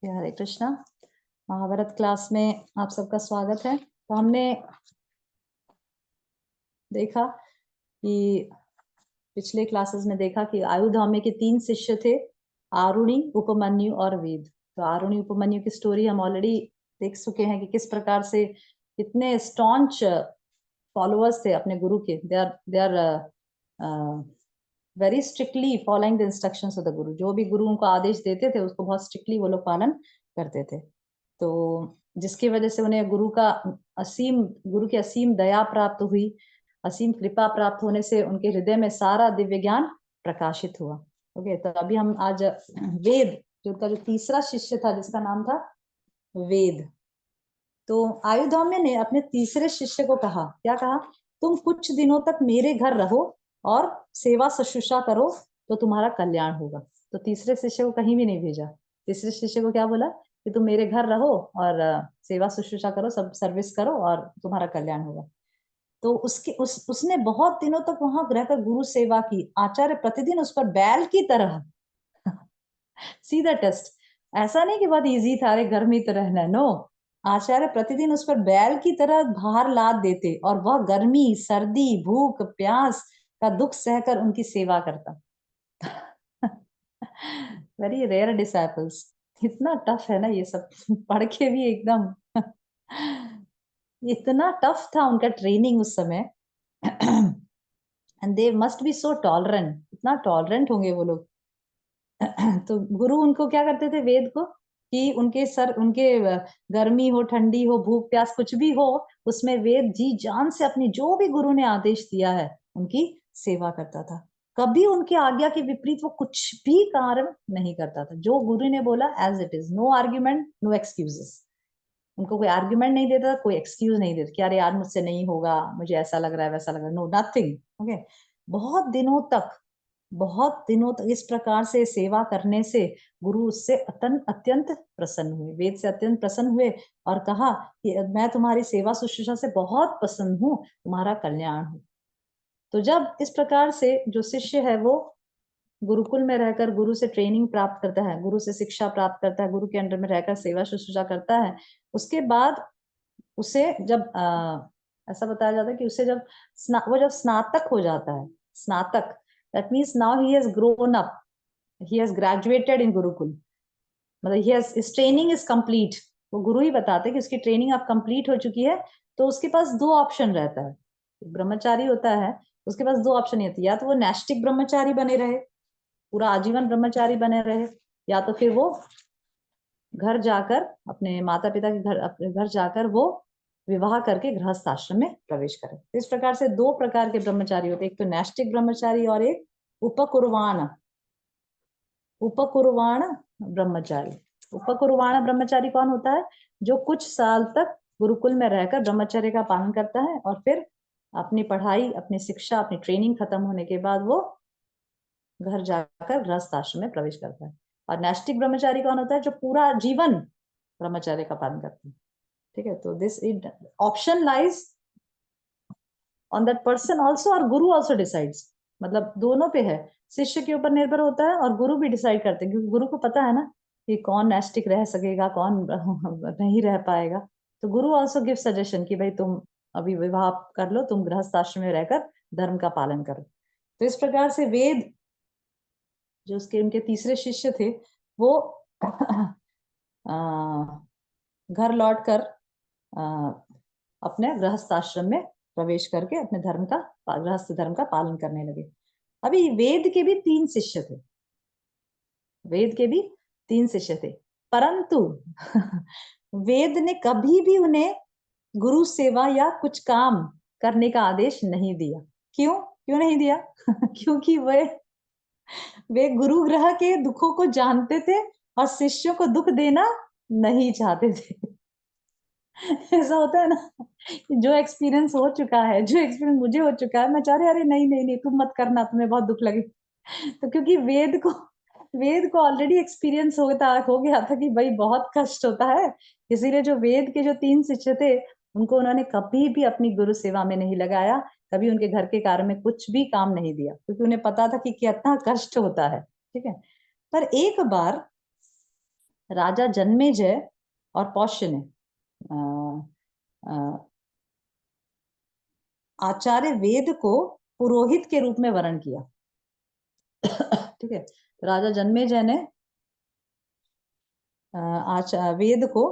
हरे Krishna. Mahabharat class में आप सबका स्वागत है। तो हमने देखा कि पिछले क्लासेस में देखा कि आयुधाम्य के 3 शिष्य थे, आरुणि, उपमन्यु और वेद। तो आरुणि उपमन्यु की स्टोरी हम ऑलरेडी देख चुके हैं कि किस प्रकार से इतने स्टॉन्च फॉलोअर्स थे अपने गुरु के। They are very strictly following the instructions of the guru. जो भी गुरु उनको आदेश देते थे उसको बहुत स्ट्रिक्टली वो लोग पालन करते थे। तो जिसकी वजह से उन्हें गुरु की असीम दया प्राप्त हुई। असीम कृपा प्राप्त होने से उनके हृदय में सारा दिव्य ज्ञान प्रकाशित हुआ। ओके, तो अभी हम आज वेद, जो उनका जो तीसरा शिष्य था जिसका नाम था वेद, तो आयुधाम्य ने अपने तीसरे शिष्य को कहा, क्या कहा? तुम कुछ दिनों तक मेरे घर रहो और सेवा शुश्रूषा करो तो तुम्हारा कल्याण होगा। तो तीसरे शिष्य को कहीं भी नहीं भेजा। तीसरे शिष्य को क्या बोला कि तुम मेरे घर रहो और सेवा शुश्रूषा करो, सब सर्विस करो और तुम्हारा कल्याण होगा। तो उसने बहुत दिनों तक वहां रहकर गुरु सेवा की। आचार्य प्रतिदिन उस पर बैल की तरह सीधा टेस्ट, ऐसा नहीं कि बहुत इजी था, अरे घर में तो रहना, नो। आचार्य प्रतिदिन उस पर बैल की तरह भार लाद देते और वह गर्मी, सर्दी, भूख, प्यास का दुख सहकर उनकी सेवा करता। Very rare disciples. इतना टफ है ना ये सब। पढ़ के भी एकदम इतना टफ था उनका ट्रेनिंग उस समय। And they must be so tolerant, इतना टॉलरेंट होंगे वो लोग। तो गुरु उनको क्या करते थे, वेद को, कि उनके गर्मी हो, ठंडी हो, भूख प्यास कुछ भी हो, उसमें वेद जी जान से अपनी जो भी गुरु ने आदेश दिया है उनकी सेवा करता था। कभी उनकी आज्ञा के विपरीत वो कुछ भी कार्य नहीं करता था। जो गुरु ने बोला as it is, no argument, no excuses. उनको कोई आर्ग्यूमेंट नहीं देता, कोई एक्सक्यूज नहीं देता कि अरे यार मुझसे नहीं होगा, मुझे ऐसा लग रहा है वैसा लग रहा है, नो, नथिंग। ओके, बहुत दिनों तक, बहुत दिनों तक इस प्रकार से सेवा करने से गुरु उससे अत्यंत प्रसन्न हुए, वेद से अत्यंत प्रसन्न हुए और कहा कि मैं तुम्हारी सेवा शुश्रूषा से बहुत पसंद हूँ, तुम्हारा कल्याण हो। तो जब इस प्रकार से जो शिष्य है वो गुरुकुल में रहकर गुरु से ट्रेनिंग प्राप्त करता है, गुरु से शिक्षा प्राप्त करता है, गुरु के अंडर में रहकर सेवा शुश्रूषा करता है, उसके बाद उसे जब ऐसा बताया जाता है कि उसे जब वो जब स्नातक हो जाता है, स्नातक, that means now he has grown up, he has graduated in gurukul, मतलब he has, his training is complete. वो गुरु ही बताते हैं कि उसकी ट्रेनिंग अब कंप्लीट हो चुकी है। तो उसके पास 2 ऑप्शन रहता है। ब्रह्मचारी होता है, उसके पास 2 ऑप्शन होती है, या तो वो नैष्टिक ब्रह्मचारी बने रहे, पूरा आजीवन ब्रह्मचारी बने रहे, या तो फिर वो घर जाकर अपने माता पिता के घर, अपने घर जाकर वो विवाह करके गृहस्थ आश्रम में प्रवेश करे। तो इस प्रकार से 2 प्रकार के ब्रह्मचारी होते हैं, एक तो नैष्टिक ब्रह्मचारी और एक उपकुर्वाण उपकुर्वाण ब्रह्मचारी। उपकुर्वाण ब्रह्मचारी कौन होता है? जो कुछ साल तक गुरुकुल में रहकर ब्रह्मचर्य का पालन करता है और फिर अपनी पढ़ाई, अपनी शिक्षा, अपनी ट्रेनिंग खत्म होने के बाद वो घर जाकर गृहस्थ आश्रम में प्रवेश करता है। और नैष्टिक ब्रह्मचारी कौन होता है? जो पूरा जीवन ब्रह्मचर्य का पालन करते हैं। ठीक है, तो this it option lies on that person also, और गुरु ऑल्सो डिसाइड्स, मतलब दोनों पे है, शिष्य के ऊपर निर्भर होता है और गुरु भी डिसाइड करते हैं, क्योंकि गुरु को पता है ना कि कौन नैष्टिक रह सकेगा, कौन नहीं रह पाएगा। तो गुरु ऑल्सो गिव सजेशन कि भाई तुम अभी विवाह कर लो, तुम गृहस्थ आश्रम में रहकर धर्म का पालन करो। तो इस प्रकार से वेद, जो उसके उनके तीसरे शिष्य थे, वो घर लौटकर अपने गृहस्थ आश्रम में प्रवेश करके अपने गृहस्थ धर्म का पालन करने लगे। अभी वेद के भी 3 शिष्य थे, वेद के भी 3 शिष्य थे, परंतु वेद ने कभी भी उन्हें गुरु सेवा या कुछ काम करने का आदेश नहीं दिया। क्यों क्यों नहीं दिया? क्योंकि वे गुरु ग्रह के दुखों को जानते थे और शिष्यों को दुख देना नहीं चाहते थे। ऐसा होता है ना, जो एक्सपीरियंस हो चुका है, जो एक्सपीरियंस मुझे हो चुका है, मैं चाह रही अरे नहीं नहीं नहीं तुम मत करना, तुम्हें बहुत दुख लगे। तो क्योंकि वेद को ऑलरेडी एक्सपीरियंस हो गया था कि भाई बहुत कष्ट होता है, इसीलिए जो वेद के जो 3 शिष्य थे उनको उन्होंने कभी भी अपनी गुरु सेवा में नहीं लगाया, कभी उनके घर के कार्य में कुछ भी काम नहीं दिया, क्योंकि उन्हें पता था कि कितना कष्ट होता है। ठीक है, पर एक बार राजा जन्मेजय और पौष्य ने आचार्य वेद को पुरोहित के रूप में वर्ण किया। ठीक है, राजा जन्मेजय ने वेद को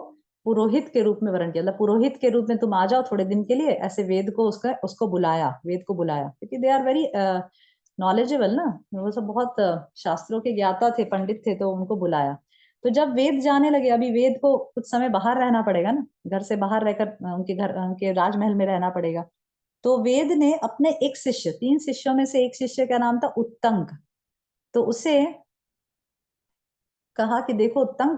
पुरोहित के रूप में वर्ण किया, मतलब पुरोहित के रूप में तुम आ जाओ थोड़े दिन के लिए, ऐसे वेद को उसको बुलाया, वेद को बुलाया, क्योंकि दे आर वेरी नॉलेजेबल ना, वो सब बहुत शास्त्रों के ज्ञाता थे, पंडित थे, तो उनको बुलाया। तो जब वेद जाने लगे, अभी वेद को कुछ समय बाहर रहना पड़ेगा ना, घर से बाहर रहकर उनके राजमहल में रहना पड़ेगा। तो वेद ने अपने एक शिष्य, 3 शिष्यों में से एक शिष्य का नाम था उत्तंग, तो उसे कहा कि देखो उत्तंग,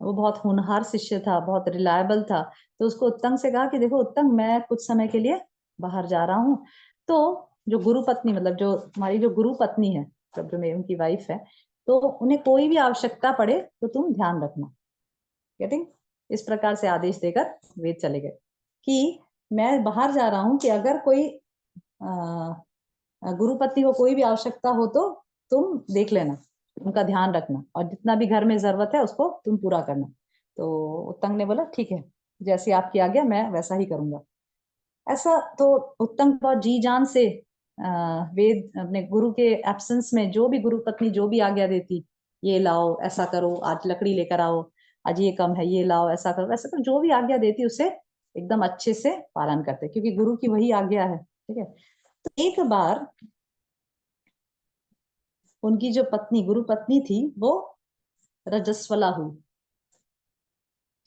वो बहुत होनहार शिष्य था, बहुत रिलायबल था, तो उसको उत्तंग से कहा कि देखो उत्तंग, मैं कुछ समय के लिए बाहर जा रहा हूँ, तो जो गुरु पत्नी, मतलब जो तुम्हारी जो गुरु पत्नी है, जो मेरी उनकी वाइफ है, तो उन्हें कोई भी आवश्यकता पड़े तो तुम ध्यान रखना। गेटिंग? इस प्रकार से आदेश देकर वेद चले गए कि मैं बाहर जा रहा हूं, कि अगर कोई गुरु पत्नी को कोई भी आवश्यकता हो तो तुम देख लेना, उनका ध्यान रखना, और जितना भी घर में जरूरत है उसको तुम पूरा करना। तो उत्तंग ने बोला ठीक है, जैसी आपकी आज्ञा मैं वैसा ही करूंगा। ऐसा तो उत्तंग बहुत जी जान से वेद अपने गुरु के एब्सेंस में, जो भी गुरु पत्नी जो भी आज्ञा देती, ये लाओ, ऐसा करो, आज लकड़ी लेकर आओ, आज ये कम है, ये लाओ, ऐसा करो, वैसा करो, जो भी आज्ञा देती उसे एकदम अच्छे से पालन करते, क्योंकि गुरु की वही आज्ञा है। ठीक है, तो एक बार उनकी जो पत्नी, गुरु पत्नी थी, वो रजस्वला हुई,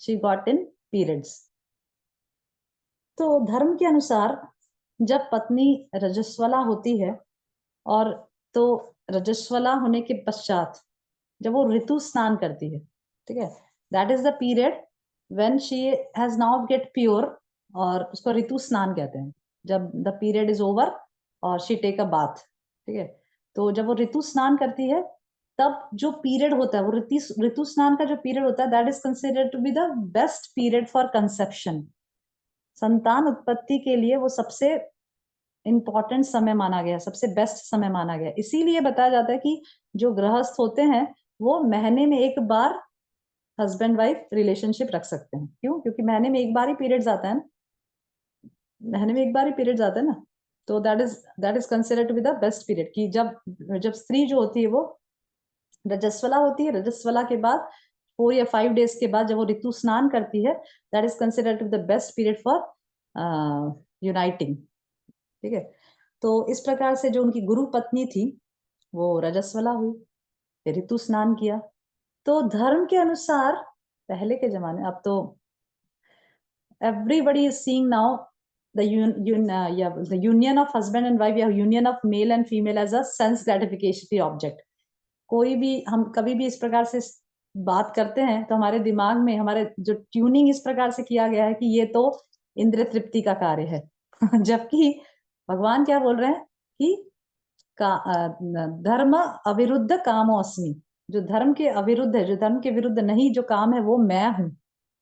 शी गॉट इन पीरियड्स। तो धर्म के अनुसार जब पत्नी रजस्वला होती है, और तो रजस्वला होने के पश्चात जब वो ऋतु स्नान करती है, ठीक है, that is the period when she has now get pure, और उसको ऋतु स्नान कहते हैं, जब द पीरियड इज ओवर और शी टेक अ बाथ। ठीक है, तो जब वो ऋतु स्नान करती है, तब जो पीरियड होता है, वो ऋतु स्नान का जो पीरियड होता है, that is considered to be the best period for conception. संतान उत्पत्ति के लिए वो सबसे इंपॉर्टेंट समय माना गया, सबसे बेस्ट समय माना गया। इसीलिए बताया जाता है कि जो गृहस्थ होते हैं, वो महीने में एक बार हस्बैंड वाइफ रिलेशनशिप रख सकते हैं। क्यों? क्योंकि महीने में एक बार ही पीरियड्स आता है ना, महीने में एक बार ही पीरियड्स आता है ना, तो that is considered to be the best period, कि जब जब स्त्री जो होती है वो रजस्वला होती है, रजस्वला के बाद 4 या 5 डेज के बाद जब वो ऋतु स्नान करती है, that is considered to be the best period for uniting. ठीक है, तो इस प्रकार से जो उनकी गुरु पत्नी थी, वो रजस्वला हुई, ऋतु स्नान किया। तो धर्म के अनुसार पहले के जमाने, अब तो everybody is seeing now the union of husband and wife, या union of male and female as a sense gratification object। कोई भी हम कभी भी इस प्रकार से बात करते हैं, तो हमारे दिमाग में हमारे जो ट्यूनिंग इस प्रकार से किया गया है कि ये तो इंद्र तृप्ति का कार्य है। जबकि भगवान क्या बोल रहे हैं कि धर्म अविरुद्ध कामो अस्मि, जो धर्म के अविरुद्ध है, जो धर्म के विरुद्ध नहीं, जो काम है वो मैं हूं।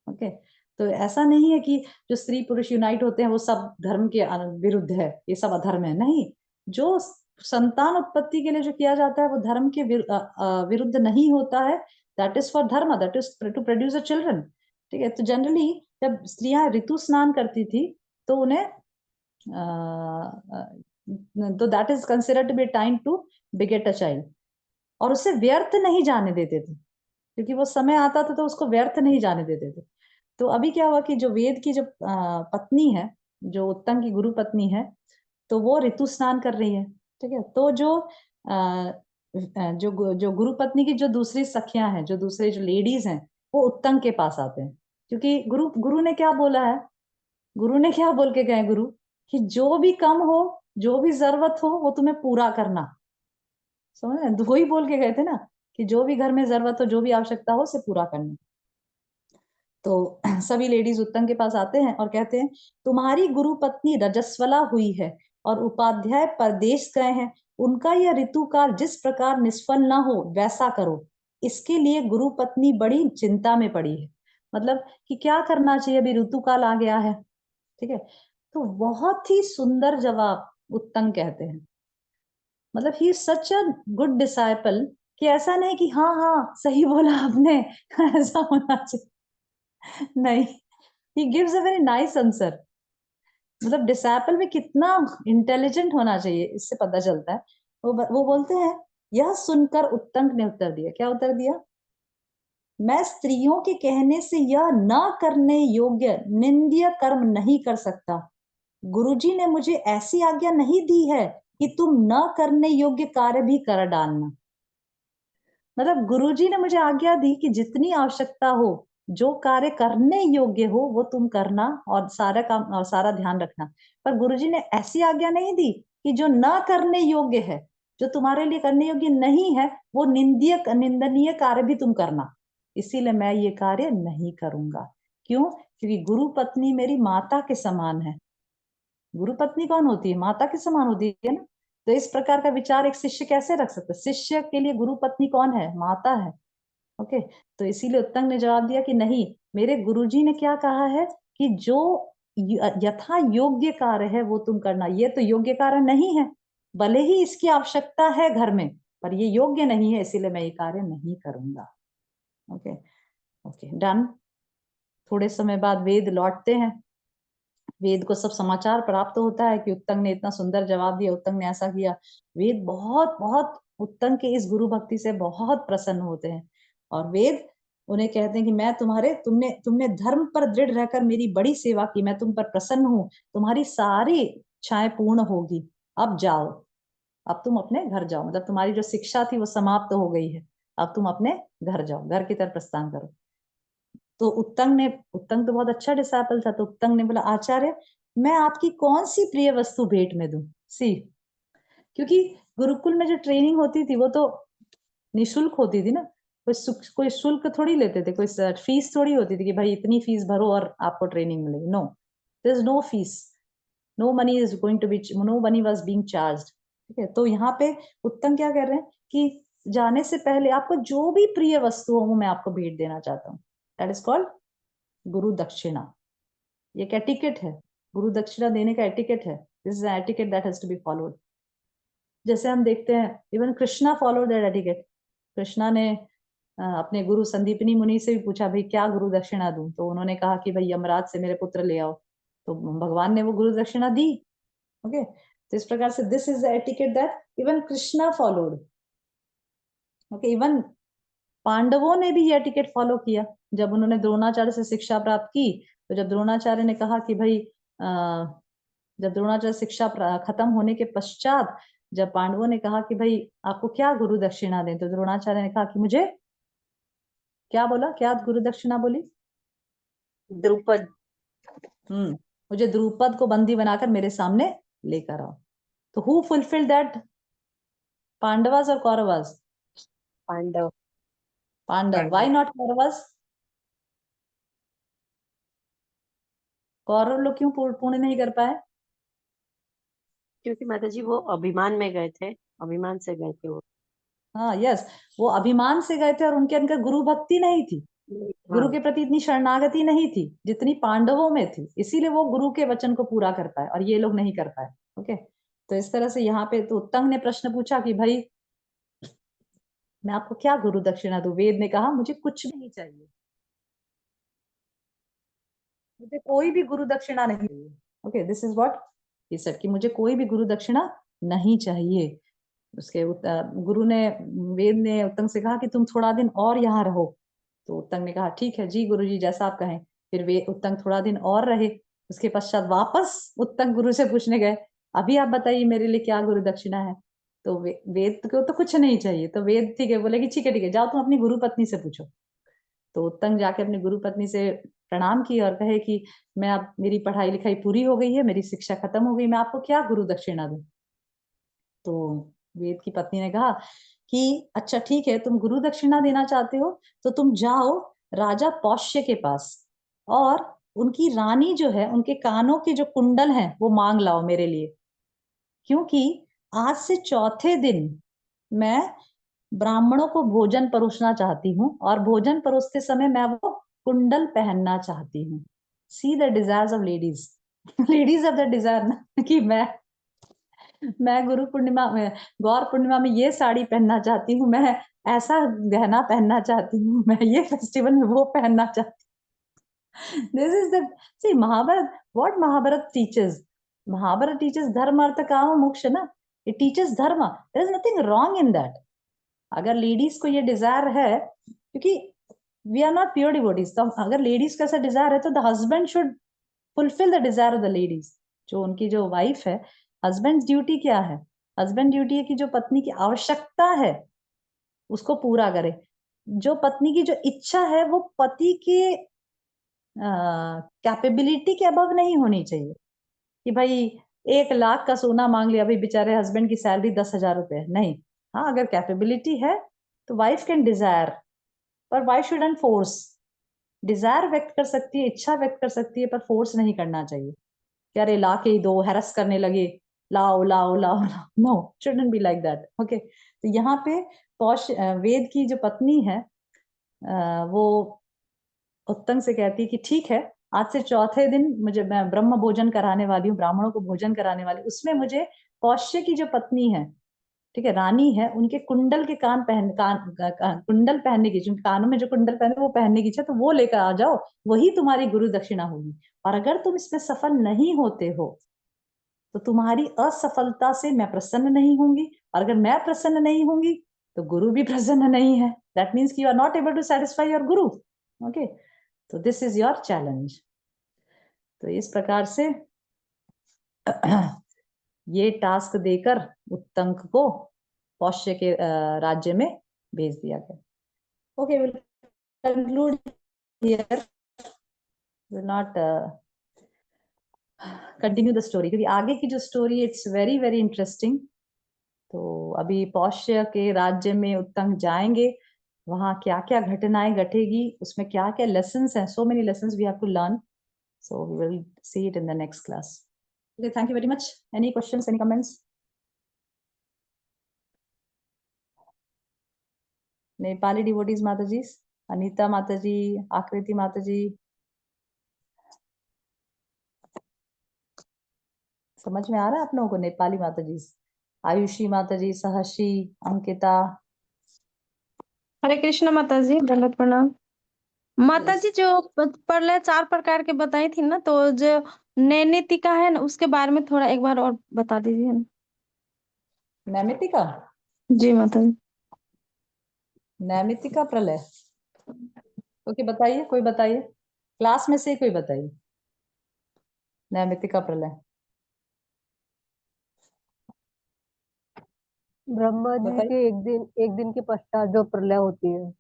ओके, तो ऐसा नहीं है कि जो स्त्री पुरुष यूनाइट होते हैं वो सब धर्म के विरुद्ध है, ये सब अधर्म है, नहीं। जो संतान उत्पत्ति के लिए जो किया जाता है वो धर्म के विरुद्ध नहीं होता है, that is for dharma, that is to produce a children. ठीक है, तो जनरली जब स्त्रियां ऋतु स्नान करती थी, तो उन्हें तो that is considered to be time to beget a child, और उसे व्यर्थ नहीं जाने देते थे, क्योंकि वो समय आता था तो उसको व्यर्थ नहीं जाने देते थे। तो अभी क्या हुआ कि जो वेद की जो पत्नी है, जो उत्तम की गुरु पत्नी है, तो वो ऋतु स्नान कर रही है। ठीक है, तो जो गुरु पत्नी की जो दूसरी सखियां हैं, जो दूसरे जो लेडीज हैं, वो उत्तम के पास आते हैं, क्योंकि गुरु गुरु ने क्या बोला है, गुरु ने क्या बोल के गए गुरु, कि जो भी कम हो, जो भी जरूरत हो, वो तुम्हें पूरा करना। समझ रहे हैं? तो वही बोल के गए थे ना, कि जो भी घर में जरूरत हो, जो भी आवश्यकता हो, उसे पूरा करना। तो सभी लेडीज उत्तम के पास आते हैं और कहते हैं, तुम्हारी गुरु पत्नी रजस्वला हुई है और उपाध्याय परदेश गए हैं, उनका यह ऋतुकाल जिस प्रकार निष्फल ना हो वैसा करो, इसके लिए गुरु पत्नी बड़ी चिंता में पड़ी है। मतलब कि क्या करना चाहिए, अभी ऋतुकाल आ गया है। ठीक है, तो बहुत ही सुंदर जवाब उत्तम कहते हैं। मतलब he is such a good disciple, कि ऐसा नहीं कि हाँ हाँ सही बोला आपने, ऐसा होना चाहिए, नहीं, he gives a very nice answer. मतलब डिसाइपल में कितना इंटेलिजेंट होना चाहिए, इससे पता चलता है। वो बोलते हैं, यह सुनकर उत्तंक ने उत्तर दिया, क्या उत्तर दिया? मैं स्त्रियों के कहने से यह न करने योग्य निंद्य कर्म नहीं कर सकता। गुरुजी ने मुझे ऐसी आज्ञा नहीं दी है कि तुम न करने योग्य कार्य भी कर डालना। मतलब गुरुजी ने मुझे आज्ञा दी कि जितनी आवश्यकता हो, जो कार्य करने योग्य हो वो तुम करना, और सारा काम और सारा ध्यान रखना। पर गुरुजी ने ऐसी आज्ञा नहीं दी कि जो न करने योग्य है, जो तुम्हारे लिए करने योग्य नहीं है, वो निंदनीय कार्य भी तुम करना। इसीलिए मैं ये कार्य नहीं करूंगा। क्यों? क्योंकि गुरु पत्नी मेरी माता के समान है। गुरु पत्नी कौन होती है? माता के समान होती है ना। तो इस प्रकार का विचार एक शिष्य कैसे रख सकता है? शिष्य के लिए गुरु पत्नी कौन है? माता है। ओके, तो इसीलिए उत्तंग ने जवाब दिया कि नहीं, मेरे गुरुजी ने क्या कहा है कि जो यथा योग्य कार्य है वो तुम करना। ये तो योग्य कार्य नहीं है, भले ही इसकी आवश्यकता है घर में, पर ये योग्य नहीं है, इसीलिए मैं ये कार्य नहीं करूंगा। Okay, okay, done. थोड़े समय बाद वेद लौटते हैं। वेद को सब समाचार प्राप्त होता है कि उत्तंग ने इतना सुंदर जवाब दिया, उत्तंग ने ऐसा किया। वेद बहुत बहुत उत्तंग के इस गुरु भक्ति से बहुत प्रसन्न होते हैं, और वेद उन्हें कहते हैं कि मैं तुमने तुमने धर्म पर दृढ़ रहकर मेरी बड़ी सेवा की, मैं तुम पर प्रसन्न हूँ, तुम्हारी सारी इच्छाएं पूर्ण होगी, अब जाओ, अब तुम अपने घर जाओ। मतलब तुम्हारी जो शिक्षा थी वो समाप्त हो गई है, अब तुम अपने घर जाओ, घर की तरफ प्रस्थान करो। तो उत्तंग तो बहुत अच्छा डिसाइपल था, तो उत्तंग ने बोला, आचार्य मैं आपकी कौन सी प्रिय वस्तु भेंट में दूं? सी, क्योंकि गुरुकुल में जो ट्रेनिंग होती थी वो तो निशुल्क होती थी ना, कोई शुल्क थोड़ी लेते थे, कोई फीस थोड़ी होती थी कि भाई इतनी फीस भरो और आपको ट्रेनिंग मिलेगी। No, there is no fees, no money is going to be, no money was being charged. ठीक है, तो यहाँ पे उत्तम क्या कह रहे हैं कि जाने से पहले आपको जो भी प्रिय वस्तु हो वो मैं आपको भेंट देना चाहता हूँ। दैट इज कॉल्ड गुरु दक्षिणा। ये एक एटिकेट है, गुरु दक्षिणा देने का एटिकेट है। This is etiquette that has to be followed. जैसे हम देखते हैं, even Krishna follow that etiquette. Krishna ने अपने गुरु संदीपनी मुनि से भी पूछा, भाई क्या गुरु दक्षिणा दूं? तो उन्होंने कहा कि भाई यमराज से मेरे पुत्र ले आओ, तो भगवान ने वो गुरु दक्षिणा दी। ओके, तो इस प्रकार से this is the etiquette that even Krishna followed. Okay, even पांडवों ने भी ये एटिकेट फॉलो किया। जब उन्होंने द्रोणाचार्य से शिक्षा प्राप्त की, तो जब द्रोणाचार्य ने कहा कि भाई जब द्रोणाचार्य शिक्षा खत्म होने के पश्चात जब पांडवों ने कहा कि भाई आपको क्या गुरु दक्षिणा दें, तो द्रोणाचार्य ने कहा कि मुझे क्या बोला, क्या गुरु दक्षिणा बोली? द्रुपद। मुझे द्रुपद को बंदी बनाकर मेरे सामने लेकर आओ। तो हु फुलफिल दैट, पांडवास और कौरवास? पांडव। पांडव। Why not Kauravas? कौरव लोग क्यों पूर्ण नहीं कर पाए? क्योंकि माता जी वो अभिमान में गए थे, अभिमान से गए थे वो। हाँ, यस, वो अभिमान से गए थे और उनके अंदर गुरु भक्ति नहीं थी, हाँ। गुरु के प्रति इतनी शरणागति नहीं थी जितनी पांडवों में थी, इसीलिए वो गुरु के वचन को पूरा कर पाए और ये लोग नहीं कर पाए। ओके, तो इस तरह से यहाँ पे तो उत्तंग ने प्रश्न पूछा कि भाई मैं आपको क्या गुरु दक्षिणा दूं? वेद ने कहा मुझे कुछ भी नहीं चाहिए, मुझे कोई भी गुरु दक्षिणा नहीं चाहिए। Okay, this is what he said कि मुझे कोई भी गुरु दक्षिणा नहीं चाहिए। गुरु ने, वेद ने उत्तंग से कहा कि तुम थोड़ा दिन और यहाँ रहो। तो उत्तंग ने कहा ठीक है जी गुरु जी, जैसा आप कहें। फिर वे उत्तंग थोड़ा दिन और रहे। उसके पश्चात वापस उत्तंग गुरु से पूछने गए, अभी आप बताइए मेरे लिए क्या गुरु दक्षिणा है? तो वेद को तो कुछ नहीं चाहिए। तो वेद ठीक है बोले कि ठीक है, जाओ तुम अपनी गुरु पत्नी से पूछो। तो उत्तंग जाके अपनी गुरु पत्नी से प्रणाम की और कहे कि मैं, अब मेरी पढ़ाई लिखाई पूरी हो गई है, मेरी शिक्षा खत्म हो गई, मैं आपको क्या गुरु दक्षिणा दूं? तो वेद की पत्नी ने कहा कि अच्छा ठीक है, तुम गुरु दक्षिणा देना चाहते हो तो तुम जाओ राजा पौष्य के पास, और उनकी रानी जो है उनके कानों के जो कुंडल हैं वो मांग लाओ मेरे लिए, क्योंकि आज से चौथे दिन मैं ब्राह्मणों को भोजन परोसना चाहती हूँ, और भोजन परोसते समय मैं वो कुंडल पहनना चाहती हूँ। See the desires of ladies, ladies of the desire ना कि मैं मैं गुरु पूर्णिमा में, गौर पूर्णिमा में ये साड़ी पहनना चाहती हूँ, मैं ऐसा गहना पहनना चाहती हूँ, मैं ये फेस्टिवल में वो पहनना चाहती हूँ। This is the, see, Mahabharat, what Mahabharat teaches? Mahabharat teaches dharma, artha, kama, moksha ना. It teaches dharma. There is nothing wrong in that. अगर लेडीज को ये डिजायर है, क्योंकि we are not pure devotees, तो अगर लेडीज का ऐसा डिजायर है तो the husband should fulfil the desire of the ladies. जो उनकी जो वाइफ है, हस्बैंड ड्यूटी क्या है? हस्बैंड ड्यूटी है कि जो पत्नी की आवश्यकता है उसको पूरा करे। जो पत्नी की जो इच्छा है वो पति के कैपेबिलिटी के अबव नहीं होनी चाहिए कि भाई 1 लाख का सोना मांग लिया, भाई बेचारे हस्बैंड की सैलरी 10,000 रुपए, नहीं। हाँ, अगर कैपेबिलिटी है तो वाइफ कैन डिजायर, पर वाइफ शुडंट फोर्स। डिजायर व्यक्त कर सकती है, इच्छा व्यक्त कर सकती है, पर फोर्स नहीं करना चाहिए कि अरे ला के ही दो, हैरस करने लगे, लाओ लाओ लाओ लाओ। No, shouldn't be like that. Okay, तो यहाँ पे पौष वेद की जो पत्नी है वो उत्तंग से कहती है कि ठीक है, आज से चौथे दिन मुझे, मैं ब्रह्म भोजन कराने वाली हूँ, ब्राह्मणों को भोजन कराने वाली, उसमें मुझे पौष्य की जो पत्नी है, ठीक है, रानी है, उनके कुंडल के कुंडल पहनने की, जिनके कानों में जो कुंडल पहने वो पहनने की इच्छा, तो वो लेकर आ जाओ, वही तुम्हारी गुरु दक्षिणा होगी। और अगर तुम इसमें सफल नहीं होते हो तो तुम्हारी असफलता से मैं प्रसन्न नहीं होंगी, और अगर मैं प्रसन्न नहीं होंगी तो गुरु भी प्रसन्न नहीं है। That means you are not able to satisfy your guru. Okay, तो दिस इज योर चैलेंज। तो इस प्रकार से ये टास्क देकर उत्तंक को पौष्य के राज्य में भेज दिया गया। Okay, will conclude here, will not continue the story, क्योंकि आगे की जो story it's very very interesting. तो अभी पौष्य के राज्य में उत्तंक जाएंगे, वहां क्या क्या घटनाएं घटेगी, उसमें क्या क्या लेसन्स हैं, so many lessons we have to learn. So we will see it in the next class. Okay, thank you very much. Any questions, any comments? Nepali devotees माताजी, अनीता माताजी, आकृति माताजी, समझ में आ रहा है आप लोगों को? नेपाली माताजी, आयुषी माताजी, सहशी, अंकिता। हरे कृष्ण माता जी, दंडवत प्रणाम। माता Yes. जी, जो प्रलय 4 प्रकार के बताई थी ना, तो जो नैनीतिका है ना, उसके बारे में थोड़ा एक बार और बता दीजिए ना। नैमितिका, जी माता जी। नैमितिका प्रलय। ओके, बताइए, कोई बताइए, क्लास में से कोई बताइए नैमितिका प्रलय। ब्रह्मा जी बताइए। के एक दिन के पश्चात जो प्रलय होती है,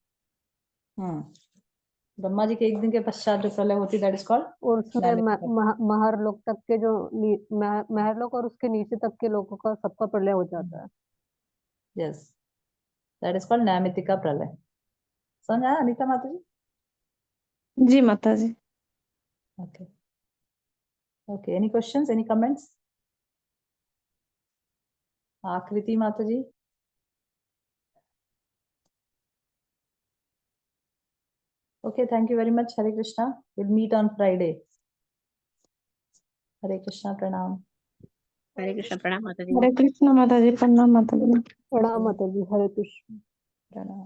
ब्रह्मा जी के एक दिन के पश्चात जो प्रलय होती है, दैट इज कॉल्ड और उसमें नैमितिका। महरलोक तक के जो महरलोक और उसके नीचे तक के लोगों का सबका प्रलय हो जाता है। यस, दैट इज कॉल्ड नैमितिका प्रलय। समझ आया अनीता माता जी? जी माता जी। Okay. Okay. Any questions? Any comments? आकृति माता जी। Okay. Thank you very much. Hare Krishna. We'll meet on Friday. Hare Krishna. Pranam. हरे कृष्ण, प्रणाम माता जी। हरे कृष्ण माता जी, प्रणाम माता जी। प्रणाम माता जी, हरे कृष्ण। Pranam.